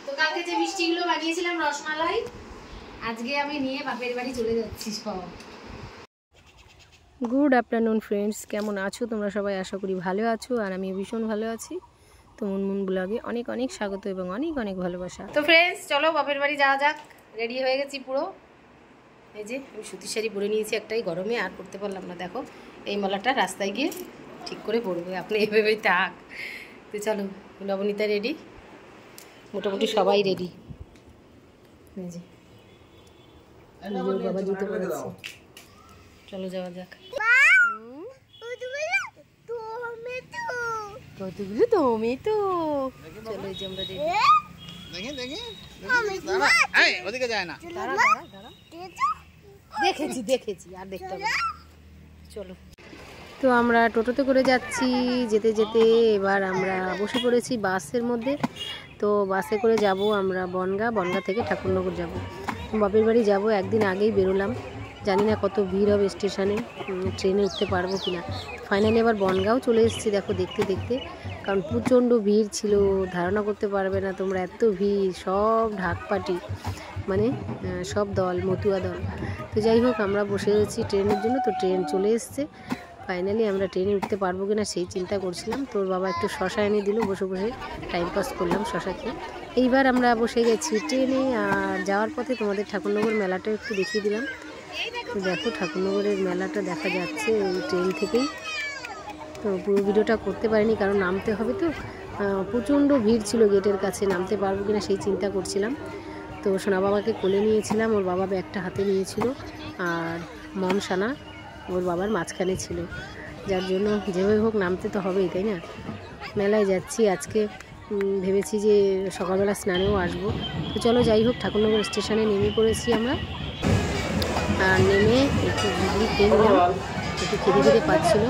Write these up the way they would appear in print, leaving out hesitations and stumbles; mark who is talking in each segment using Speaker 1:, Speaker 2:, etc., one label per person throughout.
Speaker 1: তো কালকে যে মিষ্টিগুলো বানিয়েছিলাম রসমালাই, আজকে আমি নিয়ে বাপের বাড়ি চলে যাচ্ছি সব। গুড আফটারনুন ফ্রেন্ডস, কেমন আছো তোমরা সবাই? আশা করি ভালো আছো, আর আমি ভীষণ ভালো আছি। তো মুনমুন ব্লগে অনেক অনেক স্বাগত এবং অনেক অনেক ভালোবাসা। তো ফ্রেন্ডস চলো বাপের বাড়ি যাওয়া যাক। রেডি হয়ে গেছি পুরো। এই যে আমি সুতির শাড়ি পরে নিয়েছি একটাই, গরমে আর পরতে পারলাম না। দেখো এই মালাটা রাস্তায় গিয়ে ঠিক করে পরবে, আপনি এভাবেই থাক। তো চলো, নবনীতা রেডি, মোটামুটি সবাই রেডি। এই যে বাবা জুতো পরেছে, চলো যাওয়া যাক। কতগুলো টমেটো, চলো এই যে আমরা রেডি। দেখেছি আর দেখতে হবে, চলো। তো আমরা টোটোতে করে যাচ্ছি, যেতে যেতে এবার আমরা বসে পড়েছি বাসের মধ্যে। তো বাসে করে যাব আমরা বনগাঁ থেকে ঠাকুরনগর যাব, বাপের বাড়ি যাব। একদিন আগেই বেরোলাম, জানি না কত ভিড় হবে স্টেশনে, ট্রেনে উঠতে পারবো কিনা। ফাইনালি আবার বনগাঁও চলে এসেছি, দেখো দেখতে দেখতে, কারণ প্রচণ্ড ভিড় ছিল, ধারণা করতে পারবে না তোমরা, এত ভিড়, সব ঢাকপাটি, মানে সব দল, মতুয়া দল। তো যাই হোক, আমরা বসে রয়েছি ট্রেনের জন্য। তো ট্রেন চলে এসছে, ফাইনালি আমরা ট্রেনে উঠতে পারবো কিনা সেই চিন্তা করছিলাম। তোর বাবা একটু শশা এনে দিল, বসে বসে টাইম পাস করলাম শশা খেয়ে। এইবার আমরা বসে গেছি ট্রেনে, আর যাওয়ার পথে তোমাদের ঠাকুরনগর মেলাটা একটু দেখিয়ে দিলাম। তো দেখো ঠাকুরনগরের মেলাটা দেখা যাচ্ছে এই ট্রেন থেকেই। তো পুরো ভিডিওটা করতে পারিনি, কারণ নামতে হবে, তো প্রচণ্ড ভিড় ছিল গেটের কাছে, নামতে পারবো কিনা সেই চিন্তা করছিলাম। তো সোনা বাবাকে কোলে নিয়েছিলাম, ওর বাবা ব্যাগটা হাতে নিয়েছিল, আর মম সানা ওর বাবার মাঝখানে ছিল, যার জন্য যেভাবে হোক নামতে তো হবেই, তাই না? মেলায় যাচ্ছি আজকে, ভেবেছি যে সকালবেলা স্নানেও আসবো। তো চলো যাই হোক, ঠাকুরনগর স্টেশনে নেমে পড়েছি আমরা, আর নেমে একটু ঘুগনি খেয়ে নিলাম, একটু খেতে পাচ্ছিল।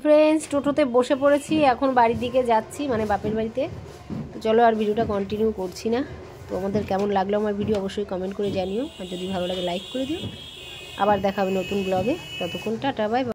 Speaker 1: ফ্রেন্ডস টোটোতে বসে পড়েছি, এখন বাড়ির দিকে যাচ্ছি, মানে বাপের বাড়িতে। তো চলো আর ভিডিওটা কন্টিনিউ করছি না। তো আমাদের কেমন লাগলো আমার ভিডিও অবশ্যই কমেন্ট করে জানিও, আর যদি ভালো লাগে লাইক করে দিও। আবার দেখা হবে নতুন ব্লগে, ততক্ষণ টাটা, বাই বাই।